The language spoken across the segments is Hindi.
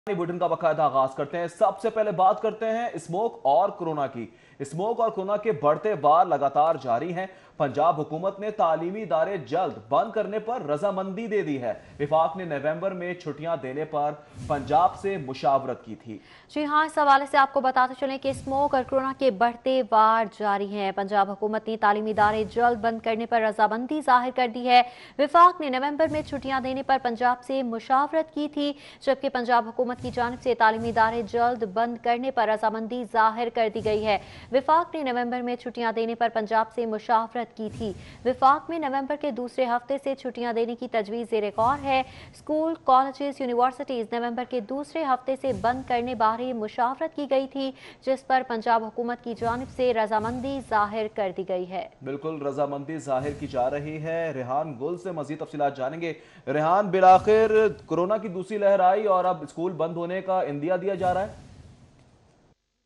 बुलेटिन का बाकायदा आगाज करते हैं। सबसे पहले बात करते हैं स्मोक और कोरोना की। स्मोक और कोरोना के बढ़ते वार लगातार जारी हैं। पंजाब हुकूमत ने तालीमी इदारे जल्द बंद करने पर रजामंदी दे दी है। विफाक ने नवंबर में छुट्टियां देने पर पंजाब से मुशावरत की थी। जी हाँ, इस हवाले से आपको बताते चलें कि स्मोक और कोरोना के बढ़ते वार जारी हैं। पंजाब हुकूमत ने तालीमी इदारे जल्द बंद करने पर रजामंदी जाहिर कर दी है। विफाक ने नवंबर में छुट्टियां देने पर पंजाब से मुशावरत की थी, जबकि पंजाब हुकूमत की जानिब से तालीमी इदारे जल्द बंद करने पर रजामंदी जाहिर कर दी गई है। विफाक ने नवंबर में छुट्टियां देने पर पंजाब से मुशावरत की थी। विफाक में नवंबर के दूसरे हफ्ते से छुट्टियां देने की तजवीज़ ज़ेर गौर है। स्कूल, कॉलेजेस, यूनिवर्सिटीज नवंबर के दूसरे हफ्ते से बंद करने बारे मुशावरत की गई थी, जिस पर पंजाब हुकूमत की जानिब से रजामंदी जाहिर कर दी गई है। बिल्कुल रजामंदी जाहिर की जा रही है। रेहान गुल से मजीद तफसीलात जानेंगे। रेहान, बिलाखिर कोरोना की दूसरी लहर आई और अब स्कूल बंद होने का इंदिया दिया जा रहा है।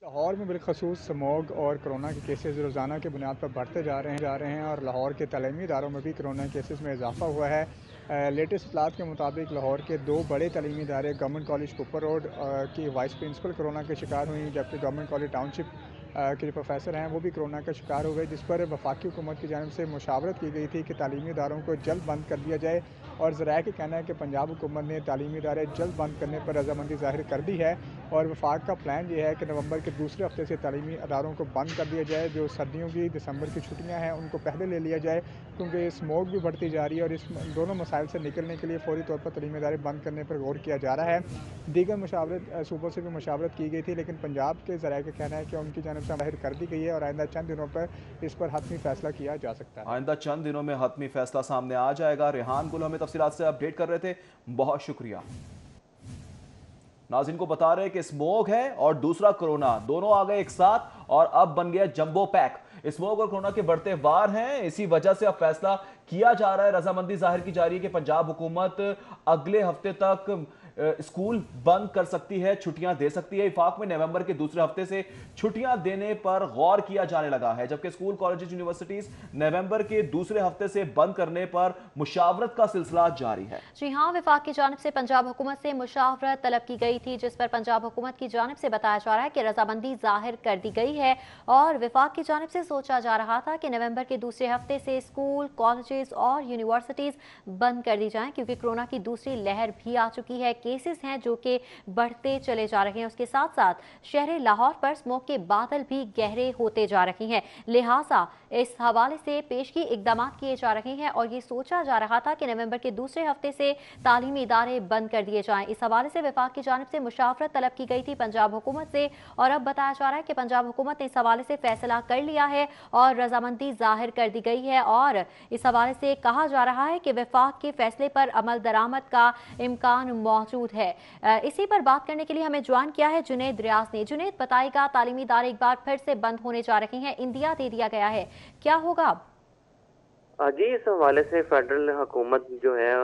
लाहौर में बिलखसूस स्मोग और कोरोना के केसेस रोज़ाना की बुनियाद पर बढ़ते जा रहे हैं और लाहौर के तलीमी इदारों में भी कोरोना केसेस में इजाफा हुआ है। लेटेस्ट इतलात के मुताबिक लाहौर के दो बड़े तलीमी इदारे गवर्नमेंट कॉलेज कुपर रोड की वाइस प्रिंसिपल कोरोना के शिकार हुई, जबकि गवर्नमेंट कॉलेज टाउनशिप के जो प्रोफेसर हैं वो भी कोरोना का शिकार हो गए, जिस पर वफाकी हुकूमत की जानिब से मुशावरत की गई थी कि तालीमी इदारों को जल्द बंद कर दिया जाए। और ज़राए का कहना है कि पंजाब हुकूमत ने तालीमी इदारे जल्द बंद करने पर रजामंदी जाहिर कर दी है और वफाक का प्लान ये है कि नवंबर के दूसरे हफ्ते से तालीमी इदारों को बंद कर दिया जाए। जो सर्दियों की दिसंबर की छुट्टियां हैं उनको पहले ले लिया जाए, क्योंकि स्मोक भी बढ़ती जा रही है और इस दोनों मसाइल से निकलने के लिए फौरी तौर पर तालीमी इदारे बंद करने पर गौर किया जा रहा है। दीगर मुशावरत सूबों से भी मुशावरत की गई थी, लेकिन पंजाब के ज़राए का कहना है कि उनकी जानिब से जाहिर कर दी गई है और आइंदा चंद दिनों पर इस पर हतमी फैसला किया जा सकता है। आइंदा चंद दिनों में हतमी फैसला सामने आ जाएगा। रेहान गुल हमें तफसीलात से अपडेट कर रहे थे, बहुत शुक्रिया। नाज़रीन को बता रहे हैं कि स्मोक है और दूसरा कोरोना, दोनों आ गए एक साथ और अब बन गया जंबो पैक। स्मोक और कोरोना के बढ़ते वार हैं, इसी वजह से अब फैसला किया जा रहा है, रजामंदी जाहिर की जा रही है कि पंजाब हुकूमत अगले हफ्ते तक स्कूल बंद कर सकती है, छुट्टियां दे सकती है। इफाक में नवंबर के दूसरे हफ्ते से छुट्टियां देने पर गौर किया जाने लगा है, जबकि स्कूल, कॉलेजेस, यूनिवर्सिटीज नवंबर के दूसरे हफ्ते से बंद करने पर मुशावरत का सिलसिला जारी है। जी हाँ, विफाक की जानिब से पंजाब हुकूमत से मुशावरत तलब की गई थी, जिस पर पंजाब हुकूमत की जानिब से बताया जा रहा है कि रजामंदी जाहिर कर दी गई है और विफाक की जानिब से सोचा जा रहा था कि नवंबर के दूसरे हफ्ते से स्कूल, कॉलेजेस और यूनिवर्सिटीज बंद कर दी जाएं, क्योंकि कोरोना की दूसरी लहर भी आ चुकी है। केसेस हैं जो कि बढ़ते चले जा रहे हैं। उसके साथ साथ शहर लाहौर पर स्मोक के बादल भी गहरे होते जा रहे हैं, लिहाजा इस हवाले से पेशगी इकदाम किए जा रहे हैं और ये सोचा जा रहा था कि नवंबर के दूसरे हफ्ते से तालीमी इदारे बंद कर दिए जाएं। इस हवाले से विफाक की जानिब से मुशावरत तलब की गई थी पंजाब हुकूमत से और अब बताया जा रहा है कि पंजाब हुकूमत ने इस हवाले से फैसला कर लिया है और रजामंदी जाहिर कर दी गई है और इस हवाले से कहा जा रहा है कि विफाक के फैसले पर अमल दरामद का इम्कान मौजूद है। इसी पर बात करने के लिए हमें ज्वाइन किया है जुनैद रियाज ने। जुनैद, बताएगा, तालीमी इदारे एक बार फिर से बंद होने जा रहे हैं, इंदिया दे दिया गया है, क्या होगा अब? जी, इस हवाले से फेडरल हुकूमत जो है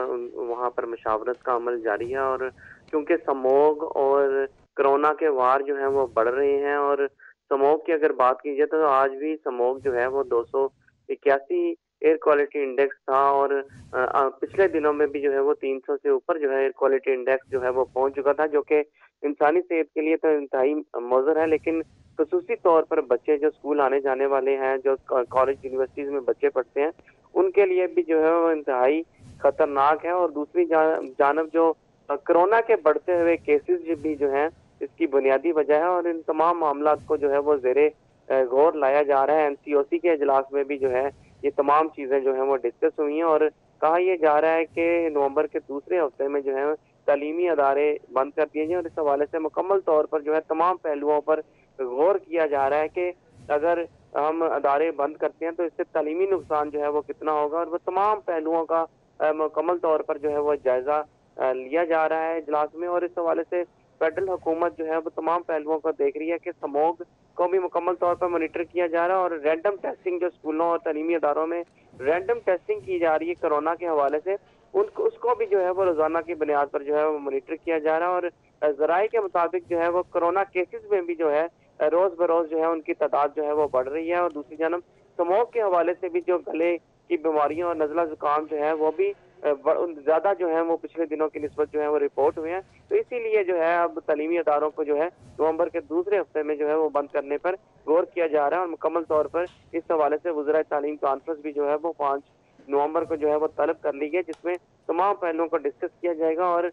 वहाँ पर मुशावरत का अमल जारी है और क्योंकि स्मोग और कोरोना के वार जो हैं वो बढ़ रहे हैं और स्मोग की अगर बात की जाए तो आज भी स्मोग जो है वो 281 एयर क्वालिटी इंडेक्स था और पिछले दिनों में भी जो है वो 300 से ऊपर जो है एयर क्वालिटी इंडेक्स जो है वो पहुंच चुका था, जो कि इंसानी सेहत के लिए तो इंतहाई मुज़र है। लेकिन खसूसी तौर पर बच्चे जो स्कूल आने जाने वाले हैं, जो कॉलेज यूनिवर्सिटीज में बच्चे पढ़ते हैं, उनके लिए भी जो है वो इंतहाई खतरनाक है। और दूसरी जानब जो कोरोना के बढ़ते हुए केसेस भी जो हैं इसकी बुनियादी वजह है और इन तमाम मामला को जो है वो ज़ेरे गौर लाया जा रहा है। एनसीओसी के इजलास में भी जो है ये तमाम चीज़ें जो हैं वो डिस्कस हुई हैं और कहा यह जा रहा है कि नवंबर के दूसरे हफ्ते में जो है तालीमी अदारे बंद कर दिए जाए और इस हवाले से मुकम्मल तौर पर जो है तमाम पहलुओं पर गौर किया जा रहा है कि अगर हम अदारे बंद करते हैं तो इससे तालीमी नुकसान जो है वो कितना होगा और वो तमाम पहलुओं का मुकम्मल तौर पर जो है वो जायजा लिया जा रहा है इजलास में। और इस हवाले से फेडरल हुकूमत जो है वो तमाम पहलुओं को देख रही है कि स्मोग को भी मुकम्मल तौर पर मॉनिटर किया जा रहा है और रैंडम टेस्टिंग जो स्कूलों और तालीमी अदारों में रैंडम टेस्टिंग की जा रही है कोरोना के हवाले से, उनको उसको भी जो है वो रोजाना की बुनियाद पर जो है वो मॉनिटर किया जा रहा है। और जराये के मुताबिक जो है वो कोरोना केसेस में भी जो है रोज बरोज जो है उनकी तादाद जो है वो बढ़ रही है और दूसरी जानब स्मोक के हवाले से भी जो गले की बीमारियों और नज़ला जुकाम जो है वो भी ज्यादा जो है वो पिछले दिनों की निस्बत जो है वो रिपोर्ट हुए हैं। तो इसीलिए जो है अब तालीमी अदारों को जो है नवंबर के दूसरे हफ्ते में जो है वो बंद करने पर गौर किया जा रहा है और मुकम्मल तौर पर इस हवाले से वज़ीर तालीम कॉन्फ्रेंस भी जो है वो 5 नवंबर को जो है वो तलब कर ली गई, जिसमें तमाम पहलुओं को डिस्कस किया जाएगा। और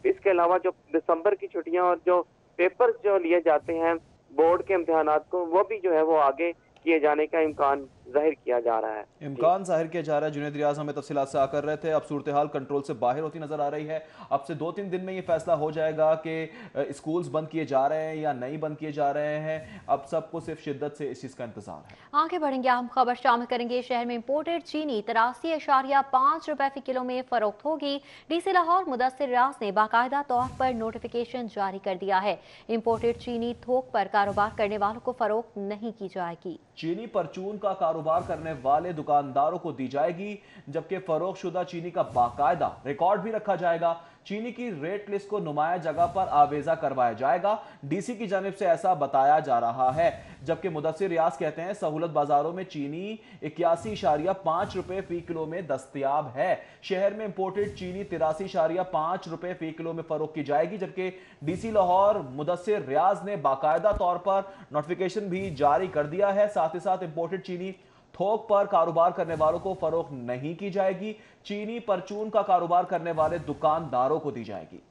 इसके अलावा जो दिसंबर की छुट्टियां और जो पेपर्स जो लिए जाते हैं बोर्ड के इम्तिहानात को, वो भी जो है वो आगे किए जाने का इम्कान जाहिर किया जा रहा है। इम्कान जाहिर किया जा रहा है। जुनैद रियाज हमें तफसीलात से आकर रहे थे। अब सूरत हाल कंट्रोल से बाहर होती नजर आ रही है। अब से 2-3 दिन में ये फैसला हो जाएगा कि स्कूल्स बंद किए जा रहे हैं या नहीं बंद किए जा रहे हैं। अब सबको सिर्फ शिद्दत से इस चीज का इंतजार है। आगे बढ़ेंगे, हम खबर शामिल करेंगे। शहर में इंपोर्टेड चीनी 83.5 रुपए फी किलो में फरोख्त होगी। डीसी लाहौर मुदस्सिर रियाज ने बाकायदा तौर पर नोटिफिकेशन जारी कर दिया है। इंपोर्टेड चीनी थोक पर कारोबार करने वालों को फरोख्त नहीं की जाएगी। चीनी परचून का कारोबार करने वाले दुकानदारों को दी जाएगी, जबकि फरोख्तशुदा चीनी का बाकायदा रिकॉर्ड भी रखा जाएगा। चीनी की रेट लिस्ट को नुमाया जगह पर आवेजा करवाया जाएगा। डीसी की जानिब से ऐसा बताया जा रहा है, जबकि मुदस्सिर रियाज कहते हैं सहूलत बाजारों में चीनी 81.5 रुपए फी किलो में दस्तयाब है। शहर में इंपोर्टेड चीनी 83.5 रुपए फी किलो में फरोख्त की जाएगी, जबकि डीसी लाहौर मुदस्सिर रियाज ने बाकायदा तौर पर नोटिफिकेशन भी जारी कर दिया है। साथ ही साथ इंपोर्टेड चीनी थोक पर कारोबार करने वालों को फरोख्त नहीं की जाएगी। चीनी परचून का कारोबार करने वाले दुकानदारों को दी जाएगी।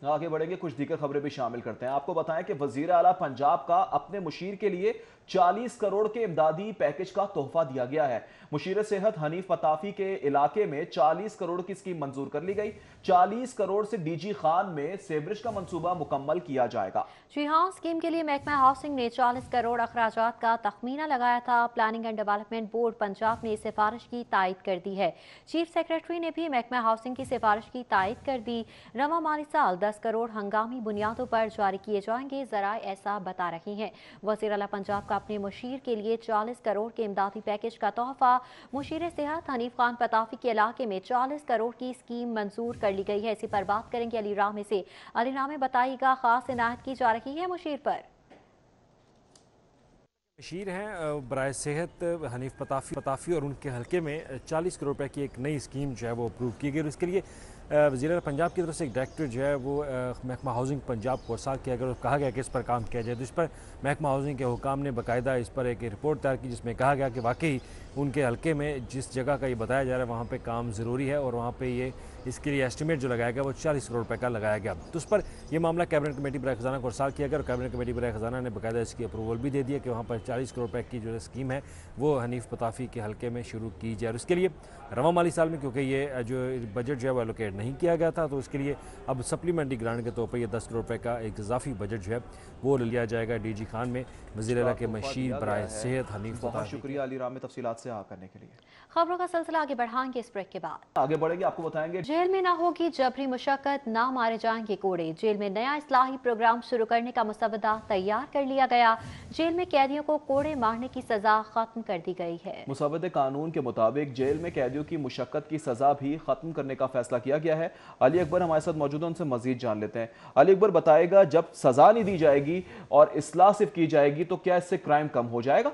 आगे बढ़ेंगे, कुछ दीगर खबरें भी शामिल करते हैं। आपको बताएं कि वजीर आला पंजाब का अपने मुशीर के लिए 40 करोड़ के इमदादी पैकेज का तोहफा दिया गया है। मुशीर सेहत हनीफ मताफी के इलाके में 40 करोड़ की स्कीम मंजूर कर ली गई। 40 करोड़ से डीजी खान में सेवरेज का मंसूबा मुकम्मल किया जाएगा। जी हाँ, स्कीम के लिए महकमा हाउसिंग ने 40 करोड़ अखराजात का तखमीना लगाया था। Planning and development board Punjab ने इस सिफारिश की तायद कर दी है। चीफ सेक्रेटरी ने भी महकमा हाउसिंग की सिफारिश की तायद कर दी। रवा माली साल 10 करोड़ हंगामी बुनियादों पर जारी किए जाएंगे, जराए ऐसा बता रही हैं। वज़ीर आला पंजाब का अपने मुशीर के लिए 40 करोड़ के इमदादी पैकेज का तोहफा। मुशीर सेहत हनीफ खान पताफी के इलाके में 40 करोड़ की स्कीम मंजूर कर ली गई है। इसी पर बात करेंगे अली राह में से। अली राह में बताइएगा, खास इनायत की जा रही है मुशीर पर? मुशीर हैं बराए सेहत हनीफ पताफी और उनके हल्के में 40 करोड़ रुपए की एक नई स्कीम जो है वो अप्रूव की गई और इसके लिए वज़ीर पंजाब की तरफ से एक डायरेक्टर जो है वो महकमा हाउसिंग पंजाब को अर्साल किया गया और कहा गया कि इस पर काम किया जाए। तो इस पर महकमा हाउसिंग के हुकाम ने बाकायदा इस पर एक रिपोर्ट तैयार की, जिसमें कहा गया कि वाकई उनके हल्के में जिस जगह का ये बताया जा रहा है वहाँ पे काम ज़रूरी है और वहाँ पे ये इसके लिए एस्टिमेट जो लगाया गया वो 40 करोड़ रुपए का लगाया गया। तो उस पर यह मामला कैबिनेट कमेटी बराए खजाना को अर्साल किया गया और कैबिनेट कमेटी बराए खजाना ने बाकायदा इसकी अप्रूवल भी दे दिया कि वहाँ पर 40 करोड़ रुपए की जो स्कीम है वो हनीफ पताफी के हल्के में शुरू की जाए। और इसके लिए रवा माली साल में क्योंकि ये जो बजट जो है वो एलोकेट नहीं किया गया था, तो उसके लिए अब सप्लीमेंट्री ग्रांट के तौर पर यह 10 करोड़ रुपए का एक इजाफी बजट जो है वो लिया जाएगा डीजी खान में। वज़ीर आला के मशीर बराए सेहत हनीफ पताफी। शुक्रिया अली राह में तफसीलात से करने के लिए। खबरों का सिलसिला आगे बढ़ाएंगे इस ब्रेक के बाद। आगे बढ़ेंगे, आपको बताएंगे जेल में ना होगी जबरी मुशक्कत, ना मारे जाएंगे कोड़े। जेल में नया इस्लाही प्रोग्राम शुरू करने का मुसवदा तैयार कर लिया गया। जेल में कैदियों को कोड़े मारने की सजा खत्म कर दी गई है। मुसवदे कानून के मुताबिक जेल में कैदियों की मुशक्कत की सजा भी खत्म करने का फैसला किया गया है। अली अकबर हमारे साथ मौजूद है, उनसे मजीद जान लेते हैं। अली अकबर बताएगा, जब सजा नहीं दी जाएगी और इस्लाह सिर्फ की जाएगी तो क्या इससे क्राइम कम हो जाएगा?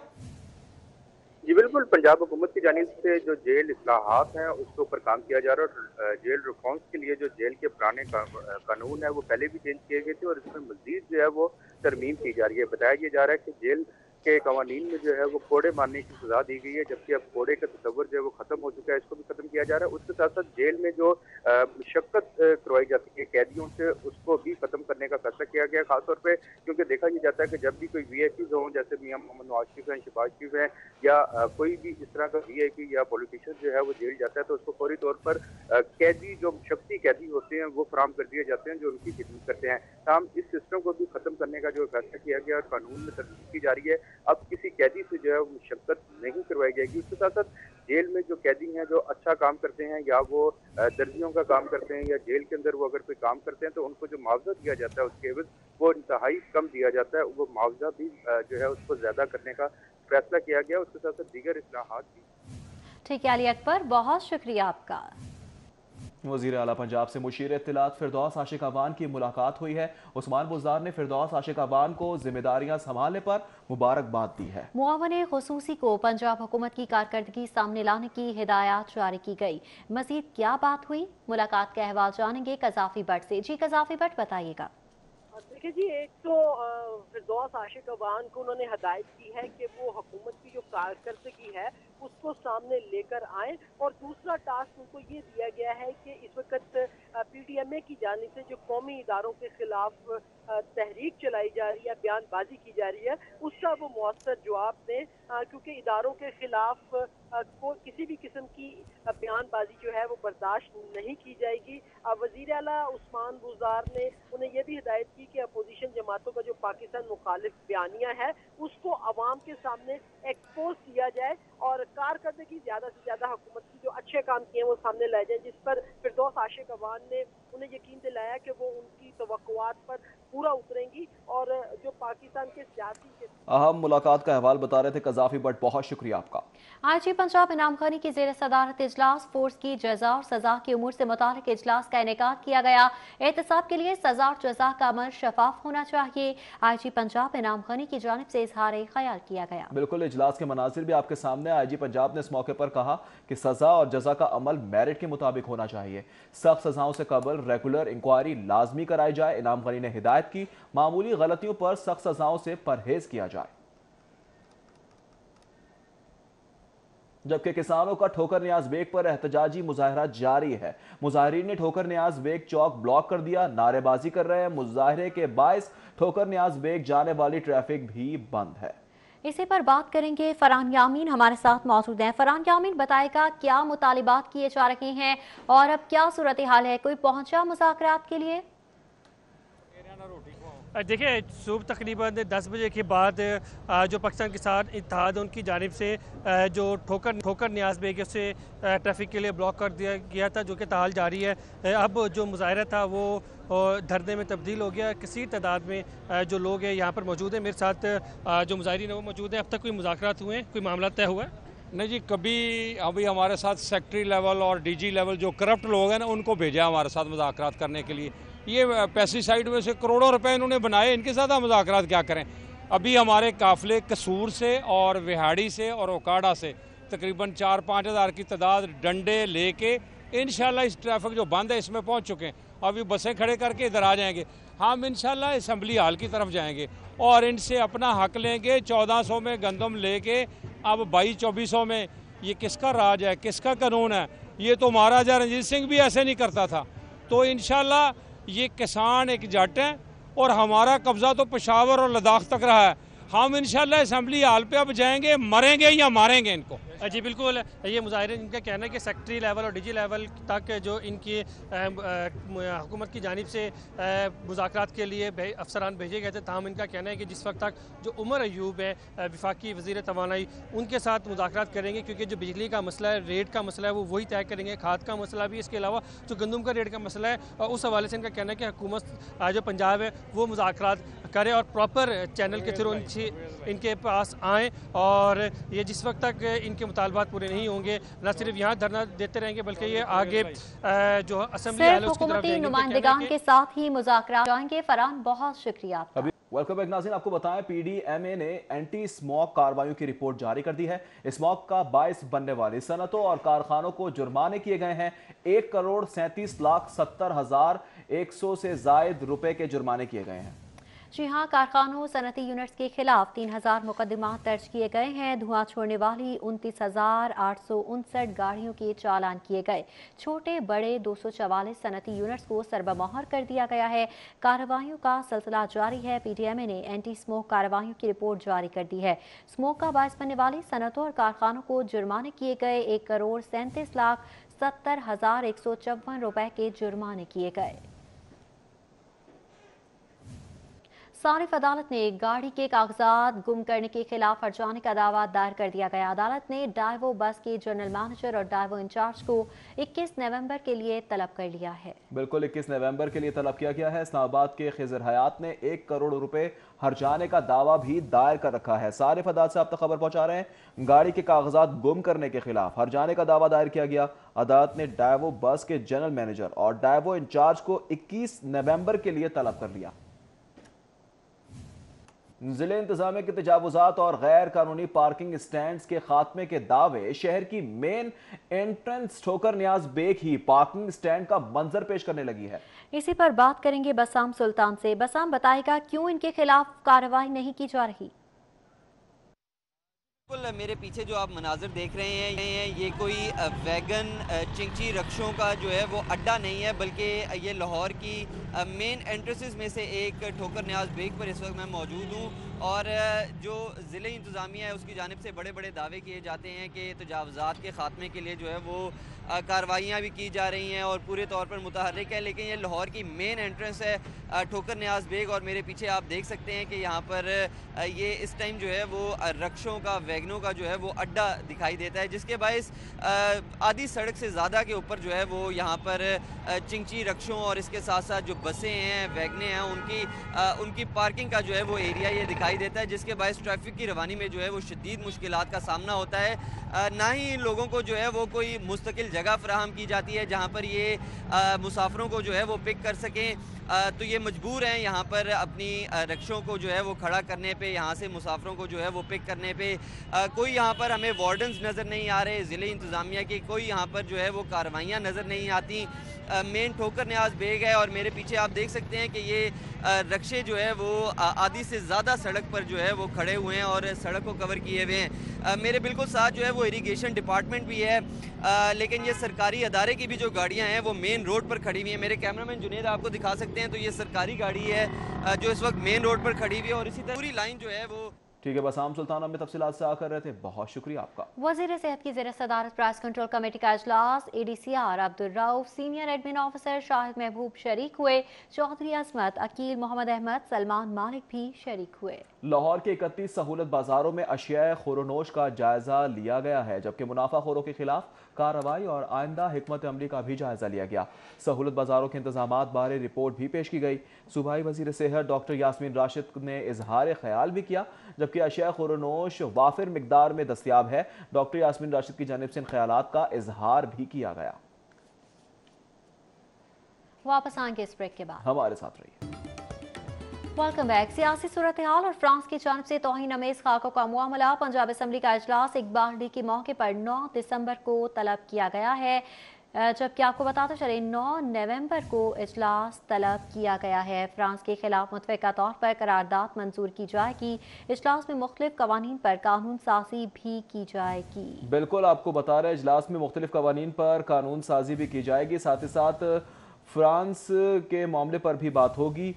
जी बिल्कुल, पंजाब हुकूमत की जानिब से जो जेल इस्लाहात हैं उसके ऊपर काम किया जा रहा है और जेल रिफॉर्म्स के लिए जो जेल के पुराने कानून है वो पहले भी चेंज किए गए थे और इसमें मजीद जो है वो तरमीम की जा रही है। बताया ये जा रहा है कि जेल के कवानीन में जो है वो कोड़े मारने की सजा दी गई है, जबकि अब कोड़े का तस्वर जो है वो खत्म हो चुका है, इसको भी खत्म किया जा रहा है। उसके साथ साथ जेल में जो मुशक्कत करवाई जाती है कैदियों से उसको भी खत्म करने का फैसला किया गया, खासतौर पे क्योंकि देखा ये जाता है कि जब भी कोई वीआईपी हों, जैसे मियां मोहम्मद नवाज शरीफ हैं, शहबाज शरीफ हैं या कोई भी इस तरह का वीआईपी या पॉलिटिशियन जो है वो जेल जाता है तो उसको फौरी तौर पर कैदी जो शख्सी कैदी होते हैं वो फराम कर दिए जाते हैं जो उनकी खिदमत करते हैं। हम इस सिस्टम को भी खत्म करने का जो फैसला किया गया और कानून में तरमीम की जा रही है। अब किसी कैदी से जो है मुशक्कत नहीं करवाई जाएगी। उसके साथ साथ जेल में जो कैदी हैं जो अच्छा काम करते हैं या वो दर्जियों का काम करते हैं या जेल के अंदर वो अगर कोई काम करते हैं तो उनको जो मुआवजा दिया जाता है उसके एवज वो इंतहाई कम दिया जाता है। वो मुआवजा भी जो है उसको ज्यादा करने का फैसला किया गया। उसके साथ साथ दीगर इस्लाहात भी। ठीक है अली अकबर, बहुत शुक्रिया आपका। वज़ीर आला पंजाब से मुशीर इत्तलात फिरदौस आशिक अवान की मुलाकात हुई है। उस्मान बुज़दार ने फिरदौस आशिक अवान को जिम्मेदारियां संभालने पर मुबारकबाद दी है। मुआवने खुसूसी को पंजाब हुकूमत की कारकर्दगी सामने लाने की हिदायत जारी की गई। मजीद क्या बात हुई, मुलाकात का अहवाल जानेंगे कज़ाफी भट्ट से। जी कज़ाफी भट्ट, बताइएगा। देखिए जी, एक तो फिरदौस आशिक अवान को उन्होंने हदायत की है कि वो हुकूमत की जो कारकर्दगी है उसको सामने लेकर आए, और दूसरा टास्क उनको ये दिया गया है कि इस वक्त PTMA की जानिब से जो कौमी इदारों के खिलाफ तहरीक चलाई जा रही है, बयानबाजी की जा रही है, उसका वो मौसर जवाब दें, क्योंकि इदारों के खिलाफ को किसी भी किस्म की बयानबाजी जो है वो बर्दाश्त नहीं की जाएगी। वज़ीर आला उस्मान बुज़दार ने उन्हें यह भी हिदायत की कि अपोजिशन जमातों का जो पाकिस्तान मुखालिफ बयानिया है उसको अवाम के सामने एक्सपोज किया जाए और कारकर्दगी ज़्यादा से ज़्यादा हुकूमत की जो अच्छे काम किए हैं वो सामने लाए जाए, जिस पर फिरदौस आशिक अवान ने उन्हें यकीन दिलाया कि वो उनकी तवक्कुआत पर पूरा उतरेंगी और जो पाकिस्तान के सियासी अहम मुलाकात का अहवाल बता रहे थे कज़ाफी भट्ट, बहुत शुक्रिया आपका। IG पंजाब इनाम खानी की ज़ेर सदारत इजलास फोर्स की जजा और सजा के उमूर से मुतालिक इजलास का इनेकाद किया गया। एहतसाब के लिए सजा और जजा का अमल शफाफ होना चाहिए। IG पंजाब इनाम खानी की जानिब से इजहार ख्याल किया गया। बिल्कुल, इजलास के मनाजिर भी आपके सामने। IG पंजाब ने इस मौके पर कहा कि सजा और जजा का अमल मेरिट के मुताबिक होना चाहिए। सख्त सजाओं से कबल रेगुलर इंक्वायरी लाजमी कराई जाए। इनाम खानी ने हिदायत की मामूली गलतियों पर सख्त सजाओं से परहेज किया जाए। जबकि किसानों का ठोकर नियाज बेग पर एहतजाजी मुजाहरा जारी है। मुजाहिरीन ने ठोकर नियाज बेग चौक ब्लॉक कर दिया, नारेबाजी कर रहे हैं। मुजाहरे के बायस ठोकर नियाज बेग जाने वाली ट्रैफिक भी बंद है। इसी पर बात करेंगे, फरहान यामीन हमारे साथ मौजूद हैं। फरहान यामीन, बताएगा क्या मुतालिबात किए जा रहे हैं और अब क्या सूरत हाल है, कोई पहुंचा मुज़ाकरात के लिए? देखिए, सुबह तकरीबन 10 बजे के बाद जो पाकिस्तान किसान इत्तेहाद उनकी जानिब से जो ठोकर नियाज बेग से ट्रैफिक के लिए ब्लॉक कर दिया गया था, जो कि ताहाल जारी है। अब जो मुजाहरा था वो धरने में तब्दील हो गया। किसी तादाद में जो लोग हैं यहाँ पर मौजूद हैं। मेरे साथ जो मुजाहिरीन है वो मौजूद है। अब तक कोई मुज़ाकरात हुए हैं, कोई मामला तय हुआ है? नहीं जी, अभी हमारे साथ सेक्रेटरी लेवल और DG लेवल जो करप्ट लोग हैं ना, उनको भेजा हमारे साथ मुज़ाकरात करने के लिए। ये पेस्टिसाइड में से करोड़ों रुपए इन्होंने बनाए, इनके साथ हम मुज़ाकरात क्या करें। अभी हमारे काफ़िले कसूर से और विहाड़ी से और ओकाड़ा से तकरीबन 4-5 हज़ार की तादाद डंडे लेके इंशाल्लाह इस ट्रैफिक जो बंद है इसमें पहुंच चुके हैं। अभी बसें खड़े करके इधर आ जाएंगे। हम इंशाल्लाह असम्बली हाल की तरफ जाएंगे और इनसे अपना हक लेंगे। 1400 में गंदम लेके अब 2200-2400 में, ये किसका राज है, किसका कानून है? ये तो महाराजा रंजीत सिंह भी ऐसे नहीं करता था। तो इंशाल्लाह ये किसान एक जट हैं और हमारा कब्जा तो पेशावर और लद्दाख तक रहा है। हम इंशाल्लाह असम्बली हाल पे अब जाएंगे, मरेंगे या मारेंगे इनको। जी बिल्कुल, ये मुजाहिरीन इनका कहना है कि सेक्रेटरी लेवल और DG लेवल तक जो इनकी हुकूमत की जानिब से मुज़ाकरात के लिए अफसरान भेजे गए थे। ताहम इनका कहना है कि जिस वक्त तक जो उमर अयूब है वफाकी वज़ीर तवानाई, उनके साथ मुज़ाकरात करेंगे, क्योंकि जो बिजली का मसला है, रेट का मसला है, वो वही तय करेंगे। खाद का मसला भी, इसके अलावा जो गंदम का रेट का मसला है, उस हवाले से इनका कहना है कि हुकूमत जो पंजाब है वो मुज़ाकरात करे और प्रॉपर चैनल के थ्रू इनके पास आएँ। और ये जिस वक्त तक इनके मुतालबात पूरे नहीं होंगे, न सिर्फ यहाँ धरना देते रहेंगे बल्कि ये आगे जो असेंबली है उसकी तरफ जाएंगे। नुमाइंदगान के साथ ही मुज़ाकरात जाएंगे। फरहान, बहुत शुक्रिया। वेलकम बैक नाज़रीन, आपको बताएं PDMA ने एंटी स्मॉग कार्रवाइयों की रिपोर्ट जारी कर दी है। स्मॉग का बायस बनने वाली सनतों और कारखानों को जुर्माने किए गए हैं। 1,37,70,100 से जायद रुपए के जुर्माने किए गए हैं। जी हाँ, कारखानों सनती यूनिट्स के खिलाफ 3000 मुकदमात दर्ज किए गए हैं। धुआं छोड़ने वाली 29,859 गाड़ियों के चालान किए गए। छोटे बड़े 244 सनती यूनिट्स को सरबमोहर कर दिया गया है। कार्रवाइयों का सिलसिला जारी है। PTMA ने एंटी स्मोक कार्रवाइयों की रिपोर्ट जारी कर दी है। स्मोक का बायस बनने वाली सनतों और कारखानों को जुर्माने किए गए। 1,37,70,154 रुपए के जुर्माने किए गए। सारिफ अदालत ने गाड़ी के कागजात गुम करने के खिलाफ हर्जाने का दावा दायर कर दिया गया। अदालत ने डाइवो बस के जनरल मैनेजर और डाइवो इंचार्ज को 21 नवंबर के लिए तलब कर लिया है। बिल्कुल 21 नवंबर के लिए तलब किया गया है। इस्लामाबाद के खिजर हयात ने 1 करोड़ रुपए हर्जाने का दावा भी दायर कर रखा है। सारिफ अदालत से आप तक खबर पहुंचा रहे हैं। गाड़ी के कागजात गुम करने के खिलाफ हर्जाने का दावा दायर किया गया। अदालत ने डाइवो बस के जनरल मैनेजर और डाइवो इंचार्ज को 21 नवंबर के लिए तलब कर लिया। जिले इंतजामिया के तजावुजात और गैर कानूनी पार्किंग स्टैंड्स के खात्मे के दावे। शहर की मेन एंट्रेंस ठोकर न्याज बेग ही पार्किंग स्टैंड का मंजर पेश करने लगी है। इसी पर बात करेंगे बसाम सुल्तान से। बसाम बताएगा क्यों इनके खिलाफ कार्रवाई नहीं की जा रही। बिल्कुल, मेरे पीछे जो आप मनाजिर देख रहे हैं ये कोई वैगन चिंची रक्षों का जो है वो अड्डा नहीं है, बल्कि ये लाहौर की मेन एंट्रेंसेस में से एक ठोकर न्याज बेग पर इस वक्त मैं मौजूद हूँ। और जो ज़िले इंतज़ामिया है उसकी जानिब से बड़े बड़े दावे किए जाते हैं कि तजावुज़ात के ख़ात्मे के लिए जो है वो कार्रवाइयाँ भी की जा रही हैं और पूरे तौर पर मुतहर्रिक है। लेकिन ये लाहौर की मेन एंट्रेंस है ठोकर न्याज बेग, और मेरे पीछे आप देख सकते हैं कि यहाँ पर ये इस टाइम जो है वो रक्षों का वैगनों का जो है वो अड्डा दिखाई देता है, जिसके बायस आधी सड़क से ज़्यादा के ऊपर जो है वो यहाँ पर चिंची रक्षों और इसके साथ साथ जो बसें हैं वैगनें हैं उनकी पार्किंग का जो है वो एरिया ये दिखाई देता है, जिसके बायस ट्रैफिक की रवानी में जो है वो शदीद मुश्किलात का सामना होता है। ना ही इन लोगों को जो है वो कोई मुस्तकिल जगह फराहम की जाती है जहाँ पर ये मुसाफिरों को जो है वो पिक कर सकें। तो ये मजबूर हैं यहाँ पर अपनी रक्षों को जो है वो खड़ा करने पे, यहाँ से मुसाफिरों को जो है वो पिक करने पे। कोई यहाँ पर हमें वार्डन्स नज़र नहीं आ रहे ज़िले इंतज़ामिया की, कोई यहाँ पर जो है वो कार्रवाइयाँ नज़र नहीं आती। मेन ठोकर न्याज बेग है और मेरे पीछे आप देख सकते हैं कि ये रक्षे जो है वो आधी से ज़्यादा सड़क पर जो है वो खड़े हुए हैं और सड़क को कवर किए हुए हैं। मेरे बिल्कुल साथ जो है वो इरिगेशन डिपार्टमेंट भी है, लेकिन ये सरकारी अदारे की भी जो गाड़ियां हैं वो मेन रोड पर खड़ी हुई हैं। मेरे कैमरामैन जुनेद आपको दिखा सकते हैं, तो ये सरकारी गाड़ी है जो इस वक्त मेन रोड पर खड़ी हुई है और इसी तरह पूरी लाइन जो है वो। ठीक है, बसाम सुल्ताना में तफसीलात से आकर रहे थे, बहुत शुक्रिया आपका। वज़ीर सेहत की ज़ेर सदारत प्राइस कंट्रोल कमेटी का इजलास। ADCR Abdul Rauf, senior admin officer Shahid महबूब शरीक हुए। चौधरी असमत, अकील मोहम्मद अहमद, सलमान मालिक भी शरीक हुए। लाहौर के 31 सहूलत बाजारों में अशिया खुरोनोश का जायजा लिया गया है, जबकि मुनाफाखोरों के खिलाफ कार्रवाई और आइंदा हिकमत अमली का भी जायजा लिया गया। सहूलत बाजारों के इंतजामात बारे रिपोर्ट भी पेश की गई। सूबाई वजीर सेहत डॉक्टर यास्मीन राशिद ने इजहार ख्याल भी किया, जबकि अशिया खुरोनोश वाफिर मिकदार में दस्तियाब है। डॉक्टर यास्मीन राशिद की जानिब से इन ख्यालात का इजहार भी किया गया। वापस आएंगे इस ब्रेक के बाद, हमारे साथ रहिए। Welcome back. सियासी सूरत हाल और फ्रांस की जानिब से तौहीन अमेज खाकों का मामला। पंजाब असम्बली का इजलास इकबाल डे के मौके पर 9 दिसंबर को तलब किया गया है, जबकि आपको बताते चले 9 नवंबर को इजलास तलब किया गया है। फ्रांस के खिलाफ मुतफ़िका तौर पर करारदाद मंजूर की जाएगी। इजलास में मुख्तलिफ कवानीन पर कानून साजी भी की जाएगी। बिल्कुल, आपको बता रहे इजलास में मुख्तलिफ कवानीन पर कानून साजी भी की जाएगी, साथ ही साथ फ्रांस के मामले पर भी बात होगी।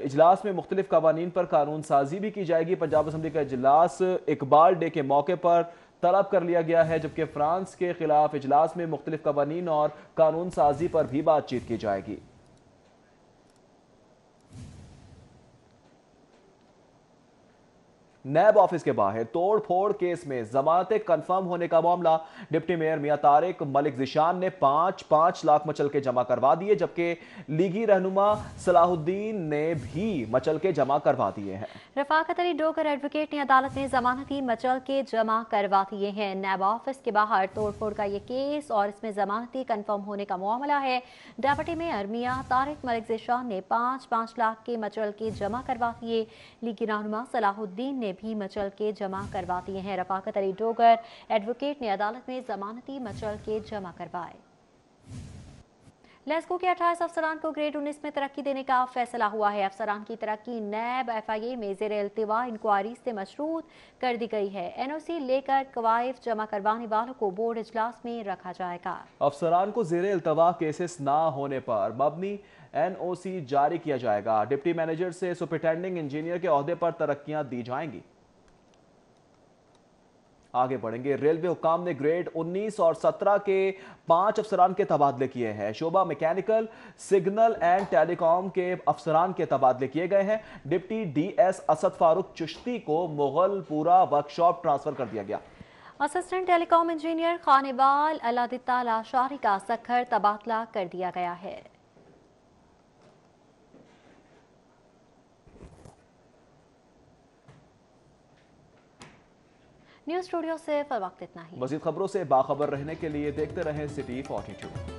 इजलास में मुख्तलिफ कवानीन पर कानून साजी भी की जाएगी। पंजाब असम्बली का इजलास इकबाल डे के मौके पर तलब कर लिया गया है, जबकि फ्रांस के खिलाफ इजलास में मुख्तलिफ कवानीन और कानून साजी पर भी बातचीत की जाएगी। नैब ऑफिस के बाहर तोड़ फोड़ केस में जमानतें कंफर्म होने का मामला। डिप्टी मेयर मियां तारिक मलिक जिशान ने 5-5 लाख मचलके जमा करवा दिए, जबकि लीगी रहनुमा सलाहुद्दीन ने भी मचलके जमा करवा दिए हैं। रफाकत अली डोगर एडवोकेट ने अदालत में जमानती मचलके जमा करवा दिए हैं। नैब ऑफिस के बाहर तोड़फोड़ का ये केस और इसमें जमानती कंफर्म होने का मामला है। डिप्टी मेयर मियां तारिक मलिक जिशान ने 5-5 लाख के मचलके जमा करवा दिए। लीगी रहनुमा सलाहुद्दीन ने भी मचल के जमा करवा दिए हैं। रफाकत अली डोगर एडवोकेट ने अदालत में जमानती मचल के जमा करवाए। लेस्को के 28 अफसरान को ग्रेड 19 में तरक्की देने का फैसला हुआ है। अफसरान की तरक्की नैब FIA में ज़ेरे इल्तिवा इंक्वायरी से मशरूत कर दी गई है। NOC लेकर कवायद जमा करवाने वालों को बोर्ड इजलास में रखा जाएगा। अफसरान को ज़ेरे इल्तिवा केसेस ना होने पर मबनी NOC जारी किया जाएगा। डिप्टी मैनेजर से सुपरिटेंडिंग इंजीनियर के ओहदे पर तरक्कियां दी जाएंगी। आगे बढ़ेंगे। रेलवे हुकाम ने ग्रेड 19 और 17 के 5 अफसरान के तबादले किए हैं। शोबा मैकेनिकल, सिग्नल एंड टेलीकॉम के अफसरान के तबादले किए गए हैं। डिप्टी डीएस असद फारूक चिश्ती को मुगलपुरा वर्कशॉप ट्रांसफर कर दिया गया। Assistant telecom engineer Khanewal Alladitta Lashari का सखर तबादला कर दिया गया है। न्यूज़ स्टूडियो से फिर वक्त इतना ही। मज़ीद खबरों से बाखबर रहने के लिए देखते रहें सिटी 42।